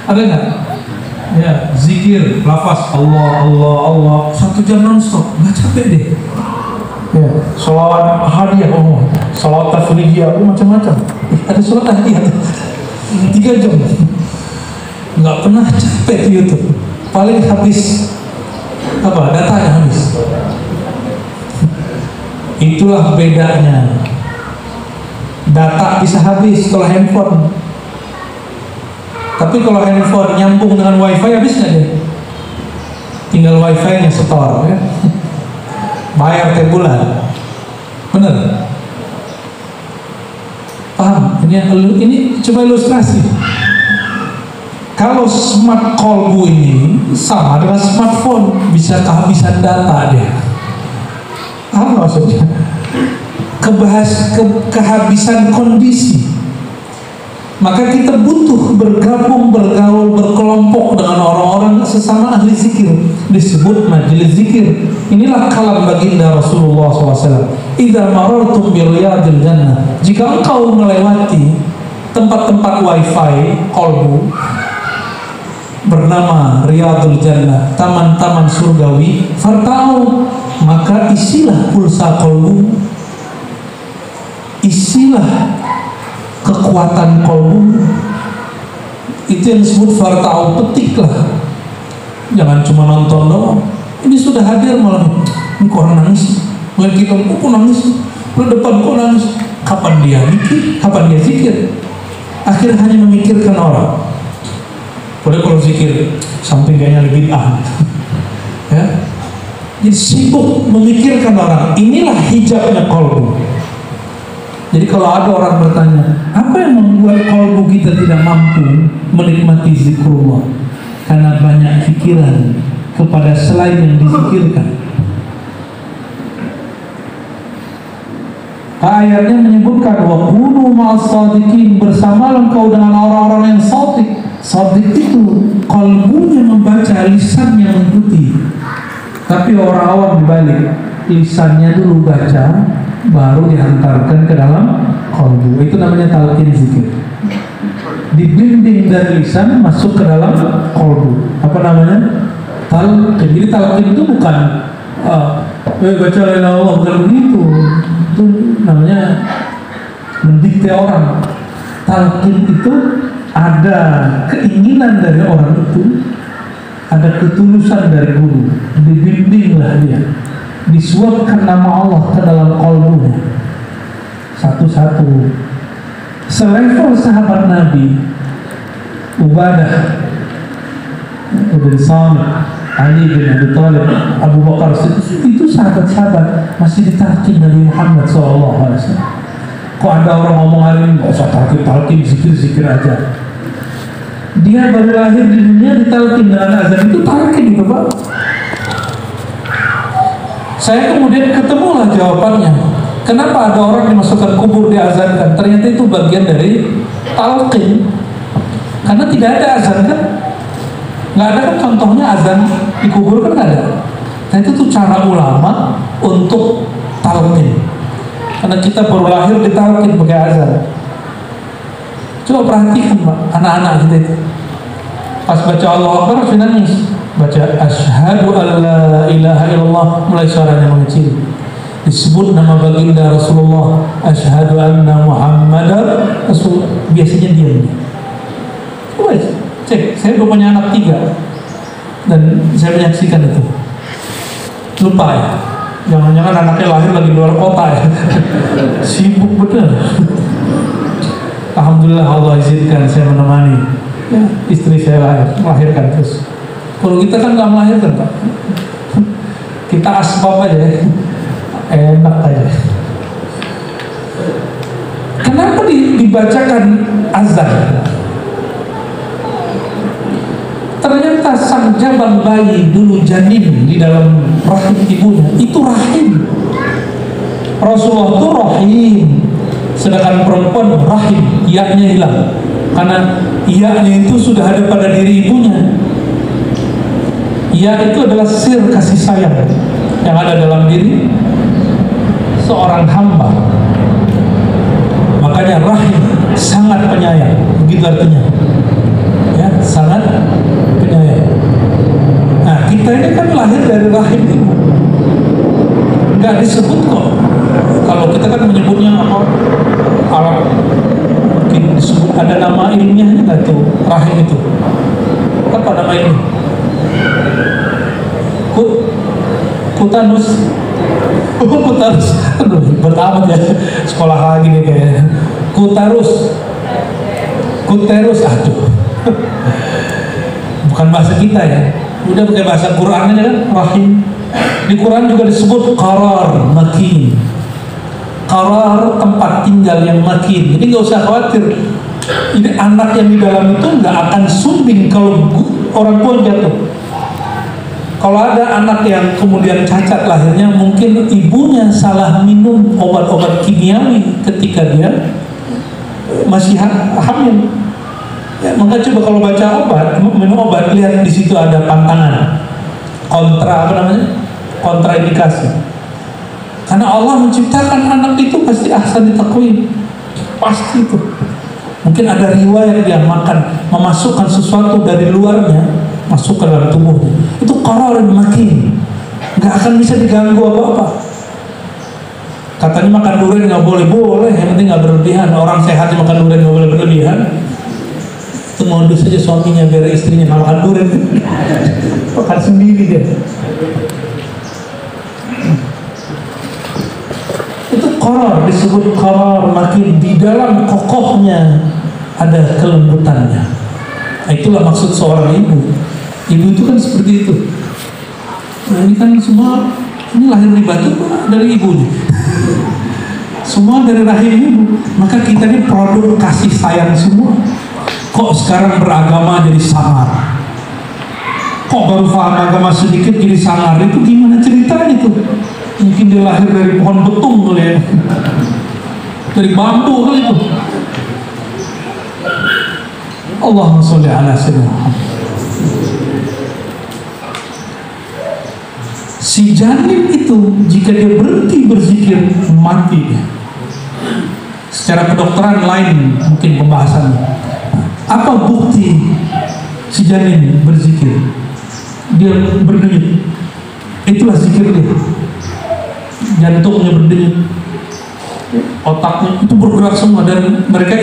Ada nggak? Ya, zikir, lafaz Allah, Allah, Allah 1 jam non-stop, nggak capek deh. Ya, sholawat hadiah, sholawat tafrihiyah, macam-macam. Ada sholawat hadiah 3 jam, nggak pernah capek di YouTube. Paling habis apa? Datanya habis. Itulah bedanya. Data bisa habis kalau handphone. Tapi kalau handphone nyambung dengan wifi habis nggak dia? Tinggal wifi-nya setor ya. Bayar tiap bulan. Bener? Paham? Ini coba ilustrasi. Kalau smart kolbu ini sama dengan smartphone, bisa kehabisan data dia. Apa maksudnya? Kehabisan kondisi. Maka kita butuh bergabung, bergaul, berkelompok dengan orang-orang sesama ahli zikir. Disebut majelis zikir. Inilah kalam baginda Rasulullah SAW. Idza marartum bi riyadil jannah. Jika engkau melewati tempat-tempat wifi kolbu bernama Riyadul Jannah, taman-taman surgawi, fartau, maka isilah pulsa kolbu, isilah kekuatan kolbu. Itu yang disebut fartau, petiklah. Jangan cuma nonton doang. Ini sudah hadir malam ini kok orang nangis, melihat kita kok nangis, di depan kok nangis. Kapan dia mikir? Kapan dia zikir? Akhirnya hanya memikirkan orang. Boleh kalau zikir samping kayaknya lebih ya. Jadi sibuk memikirkan orang. Inilah hijabnya kolbu. Jadi kalau ada orang bertanya, apa yang membuat kolbu kita tidak mampu menikmati zikrullah? Karena banyak pikiran kepada selain yang dizikirkan. Ayatnya menyebutkan wa kunu ma'as shadiqin, bersamalah engkau dengan orang-orang yang shadiq. Shadiq itu kolbunya membaca, lisannya mengikuti. Tapi orang awam dibalik, lisannya dulu baca, baru dihantarkan ke dalam kolbu. Itu namanya talqin zikir. Dibimbing dari lisan masuk ke dalam kolbu. Apa namanya? Talqin. Jadi talqin itu bukan baca la ilaha illallah, bukan begitu. Itu namanya mendikte orang. Talqin itu ada keinginan dari orang itu, ada ketulusan dari guru, dibimbinglah dia, disuapkan nama Allah ke dalam kolbunya satu-satu. Selevel sahabat Nabi Ubadah bin Samit, Ali bin Abi Thalib, Abu Bakar Siddiq, itu sahabat-sahabat masih ditalqin Nabi Muhammad SAW. Kok ada orang ngomong hari ini nggak usah talqin, zikir aja. Dia baru lahir di dunia ditalqin dengan azan, itu talqin itu Pak. Saya kemudian ketemulah jawabannya. Kenapa ada orang dimasukkan kubur diazankan? Ternyata itu bagian dari talqin. Karena tidak ada azan kan? Nggak ada kan contohnya azan di kubur kan nggak ada. Nah itu tuh cara ulama untuk talqin. Karena kita baru lahir ditalqin pakai azan. Coba perhatikan Pak, anak-anak kita itu pas baca Allah Akbar harus nangis. Baca asyhadu an la ilaha illallah, mulai suaranya mengecil. Disebut nama baginda Rasulullah, asyhadu anna Muhammadar Rasul, biasanya diam. Cek, saya udah punya anak 3 dan saya menyaksikan itu. Lupa ya, jangan-jangan anaknya lahir lagi luar kota ya. Sibuk bener. Alhamdulillah Allah izinkan saya menemani ya, istri saya melahirkan terus. Kalau kita kan nggak melahirkan Pak, kita asbab aja ya. Enak aja. Kenapa dibacakan azan? Ternyata sang jabang bayi dulu janin di dalam rahim ibunya itu rahim. Rasulullah itu rahim, sedangkan perempuan rahim, iya-nya hilang karena iya-nya itu sudah ada pada diri ibunya. Iya itu adalah sir kasih sayang yang ada dalam diri seorang hamba. Makanya rahim sangat penyayang, begitu artinya ya, sangat penyayang. Nah kita ini kan lahir dari rahim ibu, nggak disebut kok. Kalau kita kan menyebutnya apa, Arab mungkin disebut ada nama ilmiahnya nggak tuh rahim itu, apa nama ini? Kutanus. Oh, kutarus. Aduh, bertamat ya. Sekolah lagi nih kayaknya. Kutarus. Aduh. Bukan bahasa kita ya. Udah pakai bahasa Quran aja kan, rahim. Di Quran juga disebut qarar makin. Qarar tempat tinggal yang makin. Jadi nggak usah khawatir. Ini anak yang di dalam itu nggak akan sumbing kalau orang tua jatuh. Kalau ada anak yang kemudian cacat lahirnya, mungkin ibunya salah minum obat-obat kimiawi ketika dia masih hamil. Ya, maka coba kalau baca obat, minum obat, lihat di situ ada pantangan, kontraindikasi. Karena Allah menciptakan anak itu pasti ahsan ditakwim, pasti itu. Mungkin ada riwayat dia memasukkan sesuatu dari luarnya masuk ke dalam tubuhnya, itu qarar makin, nggak akan bisa diganggu apa-apa. Katanya makan durian nggak boleh, yang penting nggak berlebihan. Orang sehat makan durian nggak boleh berlebihan. Itu modus saja suaminya biar istrinya nggak makan durian, makan sendiri dia. Itu qarar, disebut qarar makin, di dalam kokohnya ada kelembutannya. Nah, itulah maksud seorang ibu. Ibu itu kan seperti itu. Nah ini kan semua, ini lahir di batu dari ibunya. Semua dari rahim ibu. Maka kita ini produk kasih sayang semua. Kok sekarang beragama jadi sangar? Kok baru paham agama sedikit jadi sangar? Itu gimana ceritanya itu? Mungkin dia lahir dari pohon betung kali ya, dari bambu kali itu. Allahumma sholli ala sayyidina. Si janin itu jika dia berhenti berzikir mati. Secara kedokteran lain mungkin pembahasannya. Apa bukti si janin berzikir? Dia berdenyut. Itulah zikir dia. Jantungnya berdenyut, otaknya itu bergerak semua dan mereka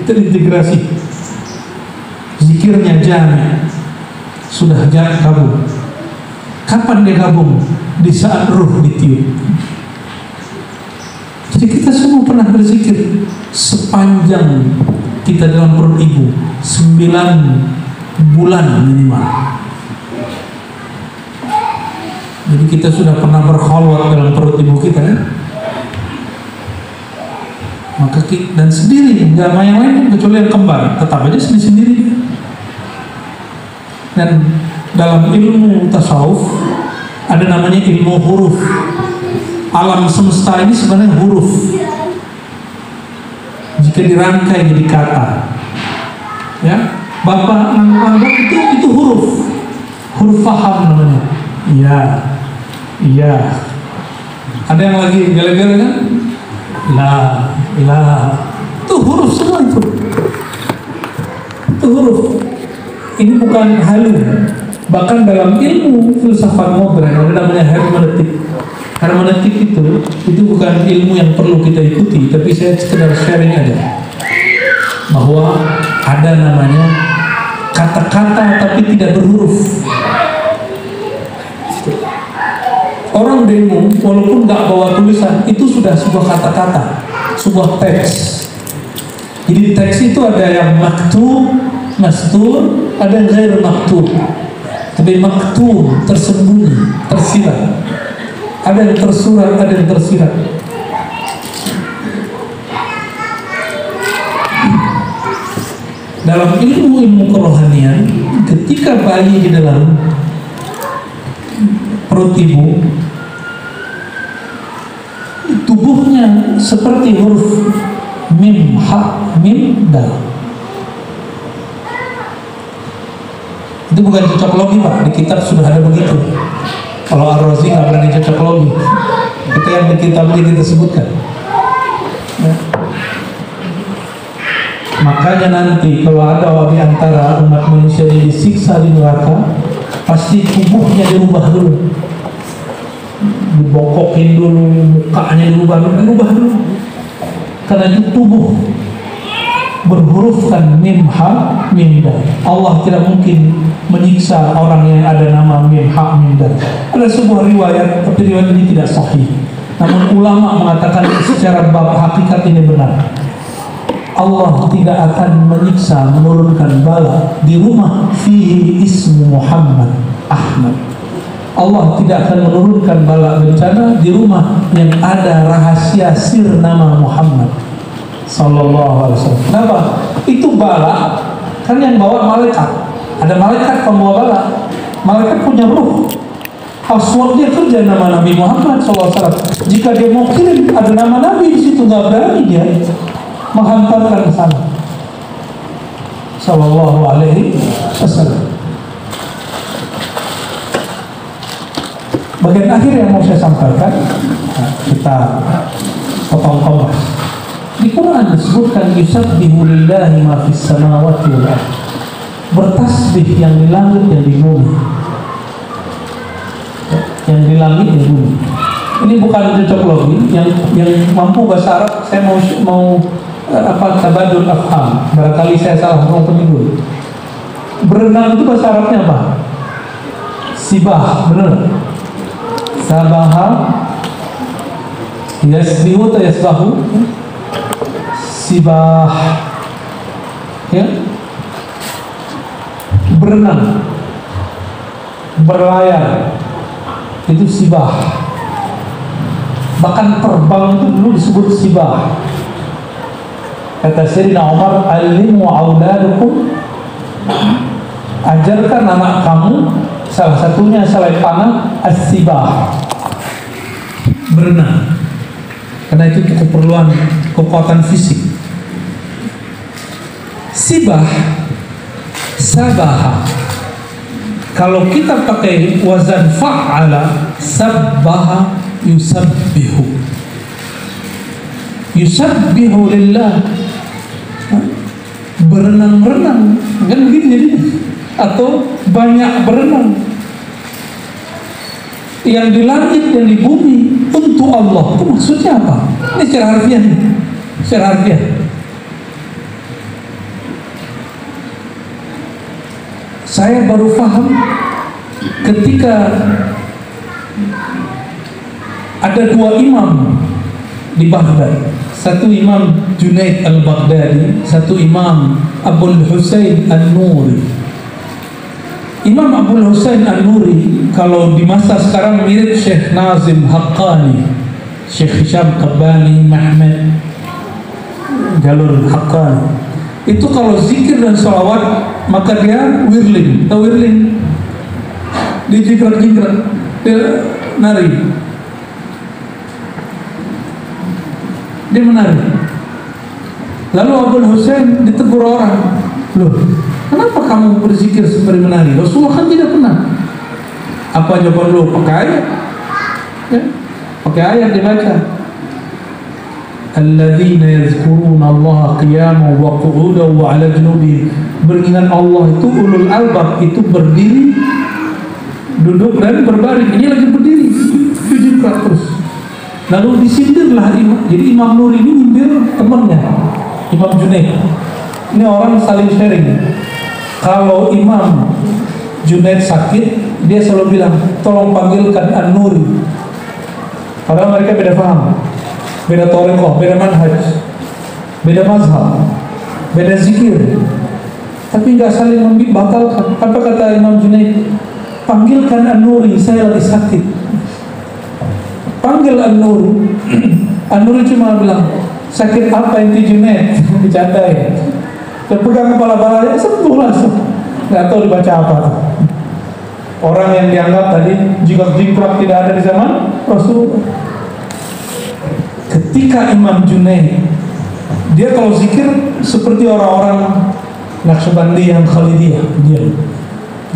terintegrasi. Zikirnya jami sudah gabung. Kapan dia gabung? Di saat ruh ditiup. Jadi kita semua pernah berzikir sepanjang kita dalam perut ibu, 9 bulan minimal. Jadi kita sudah pernah berkhalwat dalam perut ibu kita ya? Maka dan sendiri, nggak sama yang lain kecuali yang kembar, tetap aja sendiri-sendiri. Dan dalam ilmu tasawuf ada namanya ilmu huruf. Alam semesta ini sebenarnya huruf. Jika dirangkai jadi kata, ya, bapak anggap itu huruf faham namanya. Iya. Ada yang lagi gele-gele kan? La. Itu huruf semua itu. Itu huruf. Ini bukan halu. Bahkan dalam ilmu filsafat modern ada namanya hermeneutik. Hermeneutik itu bukan ilmu yang perlu kita ikuti, tapi saya sekedar sharing aja bahwa ada namanya kata tapi tidak berhuruf. Orang demo walaupun nggak bawa tulisan itu sudah sebuah kata-kata, sebuah teks. Jadi teks itu ada yang maktub, mastur, ada yang ghair maktub. Tapi maktub tersembunyi, tersirat. Ada yang tersurat, ada yang tersirat. Dalam ilmu kerohanian, ketika bayi di dalam perut ibu, tubuhnya seperti huruf mim, ha, mim, dal. Itu bukan cocok logi Pak, di kitab sudah ada begitu. Kalau Ar-Razi nggak berani cocok logi, itu yang di kitab ini kita sebutkan. Ya. Makanya nanti kalau ada di antara umat manusia yang disiksa di neraka, pasti tubuhnya dirubah dulu, dibokokin dulu, mukanya dirubah dulu, karena itu tubuh berhurufkan mim ha mim dal. Allah tidak mungkin menyiksa orang yang ada nama mim ha mim dal. Ada sebuah riwayat, tapi riwayat ini tidak sahih. Namun ulama mengatakan secara bab hakikat ini benar. Allah tidak akan menyiksa, menurunkan bala di rumah fihi ismu Muhammad Ahmad. Allah tidak akan menurunkan bala bencana di rumah yang ada rahasia sir nama Muhammad Sallallahu Alaihi Wasallam. Kenapa? Itu bala kan yang bawa malaikat. Ada malaikat pembawa bala. Malaikat punya ruh. Password dia kerja nama Nabi Muhammad Sallallahu Alaihi Wasallam. Jika dia mau kirim ada nama Nabi di situ, nggak berani dia menghantarkan ke sana. Sallallahu Alaihi Wasallam. Bagian akhir yang mau saya sampaikan, kita potong kompas. Di Quran disebutkan yusabbihu lillahi ma fis samawati wal ardh. Bertasbih yang di langit yang di bumi. Yang di langit yang di bumi. Ini bukan cocok logi, yang mampu bahasa Arab saya mau tabadul afham. Barangkali saya salah ngomong dulu. Berenang itu bahasa Arabnya apa? Sibah, benar? Sabaha yasbihu atau yasbahu? Sibah, ya, berenang, berlayar, itu sibah. Bahkan terbang itu dulu disebut sibah. Kata Sayyidina Umar, alimu auladukum, ajarkan anak kamu, salah satunya selain panah, as-sibah, berenang. Karena itu keperluan kekuatan fisik. Sibah, sabaha. Kalau kita pakai wazan fa'ala, sabbaha yusabbihu. Yusabbihu lillah. Berenang-berenang, kan begini jadinya. Atau banyak berenang. Yang di langit, yang di bumi, untuk Allah. Itu maksudnya apa? Ini secara harfiah. Secara harfiah. Saya baru paham ketika ada dua imam di Baghdad. Satu imam Junaid al-Baghdadi, satu imam Abul Husain al-Nuri. Imam Abul Husain al-Nuri kalau di masa sekarang mirip Syekh Nazim Haqqani, Syekh Hisham Qabbani, Mahmud Jalur Haqqani. Itu kalau zikir dan sholawat maka dia wirling, atau wirling, dia jingkrak-jingkrak, dia nari, dia menari. Lalu Abul Husain ditegur orang, loh, kenapa kamu berzikir seperti menari? Rasulullah kan tidak pernah. Apa jawaban lu? Pakai ayat, ya? Pakai ayat dibaca. Alladzina yazkuruna Allah qiyaman wa qu'udan wa 'ala junubihim. Mengingat Allah itu ulul albab, itu berdiri, duduk dan berbaring. Ini lagi berdiri, duduk terus. Lalu disindirlah imam. Jadi Imam Nuri ini nyindir temannya, Imam Junaid. Ini orang saling sharing. Kalau Imam Junaid sakit, dia selalu bilang, tolong panggilkan An-Nuri. Padahal mereka beda paham, beda thariqah, beda manhaj, beda mazhab, beda zikir, tapi nggak saling membatalkan. Apa kata Imam Junaid? Panggilkan An-Nuri, saya lagi sakit. Panggil An-Nuri. An-Nuri cuma bilang, sakit apa inti Junaid? Dicandai. Terpegang kepala balanya, sembuh langsung. Nggak tahu dibaca apa. Orang yang dianggap tadi jingkrak tidak ada di zaman Rasulullah. Ketika Imam Junaid, dia kalau zikir seperti orang-orang Naqsyabandi yang Khalidiyah, dia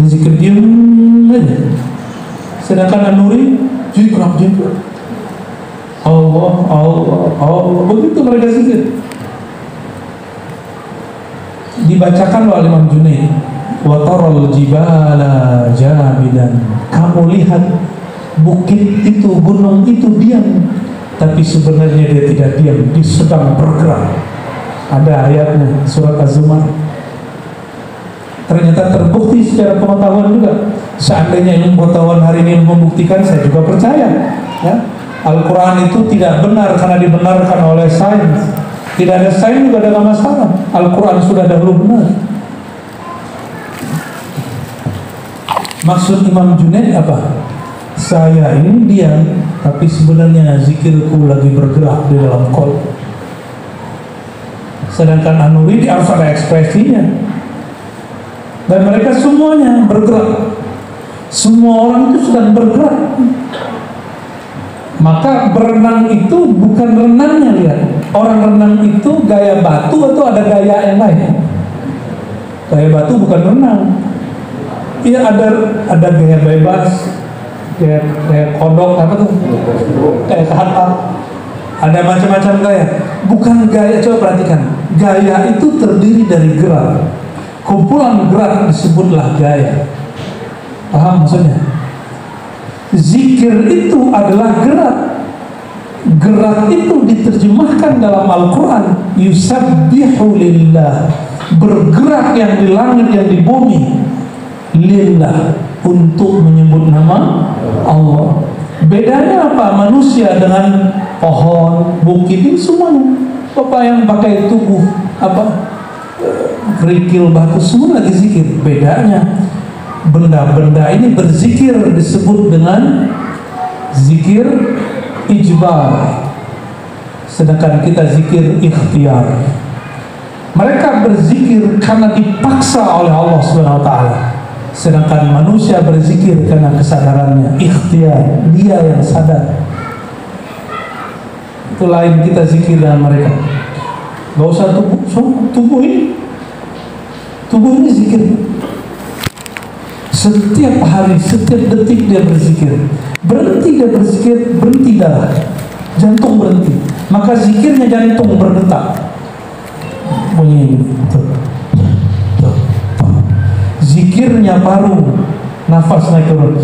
zikir diam aja. Sedangkan An-Nuri jingkrak. Allah, Allah, Allah, begitu mereka zikir. Dibacakan oleh Imam Junaid, wa taral jibala jamidan. Kamu lihat bukit itu, gunung itu diam, tapi sebenarnya dia tidak diam, dia sedang bergerak. Ada ayatnya surat Az-Zumar. Ternyata terbukti secara pengetahuan juga. Seandainya ilmu pengetahuan hari ini membuktikan, saya juga percaya, ya. Al-Quran itu tidak benar karena dibenarkan oleh sains. Tidak ada sains juga ada masalah. Al-Quran sudah dahulu benar. Maksud Imam Junaid apa? Saya ini diam, tapi sebenarnya zikirku lagi bergerak di dalam qalb. Sedangkan An-Nuri harus ada ekspresinya. Dan mereka semuanya bergerak. Semua orang itu sedang bergerak. Maka berenang itu bukan renangnya, lihat. Orang renang itu gaya batu atau ada gaya yang lain? Gaya batu bukan renang. Iya, ada gaya bebas, gaya kodok, apa tuh? Kayak kata. Ada macam-macam gaya. Bukan gaya, coba perhatikan. Gaya itu terdiri dari gerak. Kumpulan gerak disebutlah gaya. Paham maksudnya? Zikir itu adalah gerak. Gerak itu diterjemahkan dalam Al-Quran, yusabbihu lillah, bergerak yang di langit yang di bumi, lillah, untuk menyebut nama Allah. Bedanya apa manusia dengan pohon, bukit, ini semuanya apa yang pakai tubuh, apa kerikil, batu, semua lagi zikir. Bedanya benda-benda ini berzikir disebut dengan zikir ijbar, sedangkan kita zikir ikhtiar. Mereka berzikir karena dipaksa oleh Allah Subhanahu wa taala, sedangkan manusia berzikir karena kesadarannya, ikhtiar, dia yang sadar. Itu lain kita zikir dengan mereka. Gak usah tubuh ini zikir. Setiap hari, setiap detik dia berzikir. Berhenti dia berzikir, berhenti darah, jantung berhenti. Maka zikirnya jantung berdetak. Bunyi ini. Zikirnya paru, nafas naik turun.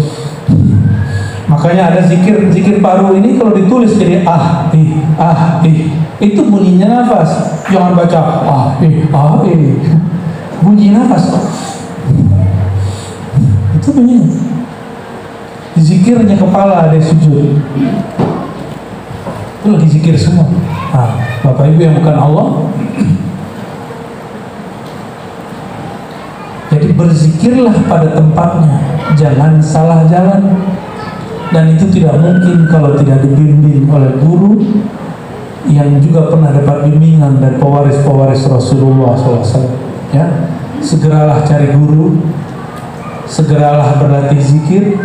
Makanya ada zikir paru ini kalau ditulis jadi itu bunyinya nafas. Jangan baca bunyi nafas. Itu bunyinya. Zikirnya kepala ada sujud. Itu lagi zikir semua. Bapak Ibu yang bukan Allah. Jadi berzikirlah pada tempatnya, jangan salah jalan. Dan itu tidak mungkin kalau tidak dibimbing oleh guru yang juga pernah dapat bimbingan dari pewaris-pewaris Rasulullah SAW. Ya, segeralah cari guru, segeralah berlatih zikir,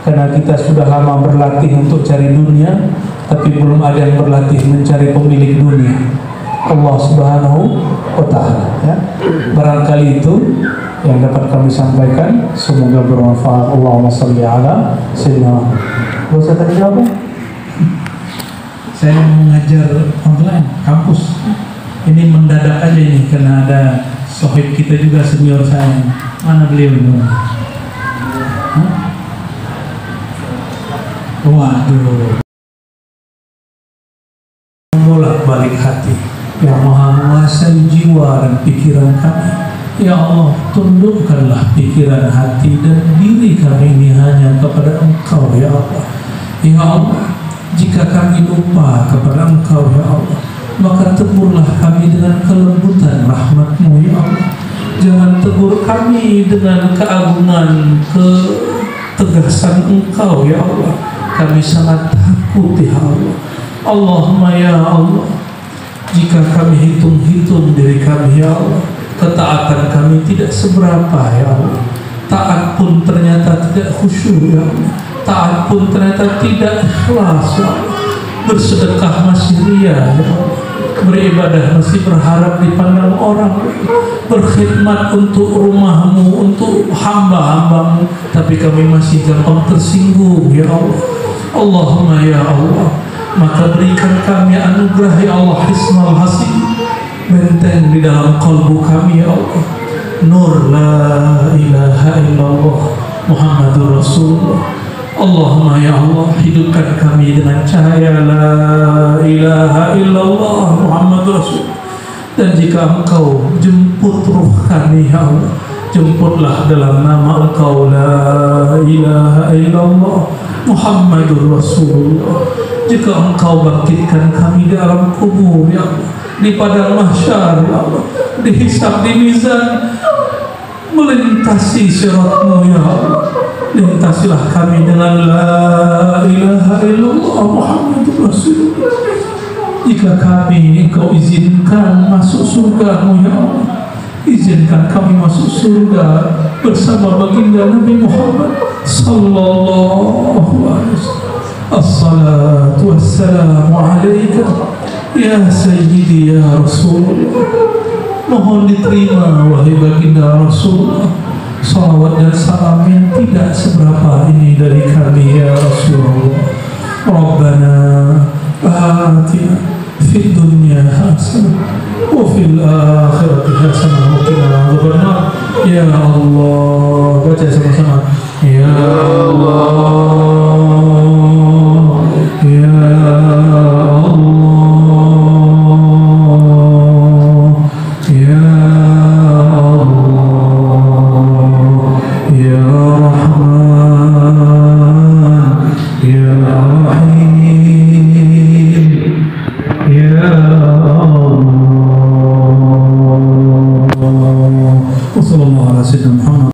karena kita sudah lama berlatih untuk cari dunia, tapi belum ada yang berlatih mencari pemilik dunia, Allah Subhanahu wa Ta'ala. Ya, barangkali itu yang dapat kami sampaikan, semoga bermanfaat. Allahumma shalli ala sayyidina. Gak usah tadi jawab. Saya mengajar online kampus. Ini mendadak aja ini karena ada sohib kita juga senior saya. Mana beliau ini? Waduh. Bolak balik hati yang maha menguasai jiwa dan pikiran kami. Ya Allah, tundukkanlah pikiran hati dan diri kami ini hanya kepada Engkau ya Allah. Ya Allah, jika kami lupa kepada Engkau ya Allah, maka tegurlah kami dengan kelembutan rahmat-Mu ya Allah. Jangan tegur kami dengan keagungan, ketegasan Engkau ya Allah. Kami sangat takut ya Allah. Allahumma ya Allah, jika kami hitung-hitung diri kami ya Allah, ketaatan kami tidak seberapa ya Allah. Taat pun ternyata tidak khusyuk ya Allah. Taat pun ternyata tidak ikhlas ya Allah. Bersedekah masih ria ya Allah. Beribadah masih berharap dipandang orang. Berkhidmat untuk rumah-Mu, untuk hamba-hamba-Mu, tapi kami masih gampang tersinggung ya Allah. Allahumma ya Allah, maka berikan kami anugerah ya Allah, hisnul hasin, benteng di dalam kalbu kami ya Allah. Nur la ilaha illallah Muhammadur Rasulullah. Allahumma ya Allah, hidupkan kami dengan cahaya la ilaha illallah Muhammadur Rasulullah. Dan jika Engkau jemput ruh kami ya Allah, jemputlah dalam nama Engkau la ilaha illallah Muhammadur Rasulullah. Jika Engkau bangkitkan kami di alam kubur ya Allah, di padang mahsyar ya Allah, dihisab di mizan, melintasi sirat-Mu ya Allah, lintasilah kami dengan la ilaha illallah Muhammadur Rasulullah. Jika kami Engkau izinkan masuk surga-Mu ya Allah, izinkan kami masuk surga bersama baginda Nabi Muhammad sallallahu alaihi wasallam. Assalatu wassalamu alaika ya sayyidi ya Rasulullah. Mohon diterima wahai baginda Rasulullah, salawat dan salam yang tidak seberapa ini dari kami ya Rasulullah. Rabbana atina fid dunya hasanah wa fil akhirati hasanah wa qina adzabannar. Ya Allah, baca sama-sama. Ya Allah, ya Allah, ya Allah, ya Rahman, ya Rahim, ya Allah. Wassallallahu ala sayyidina Muhammad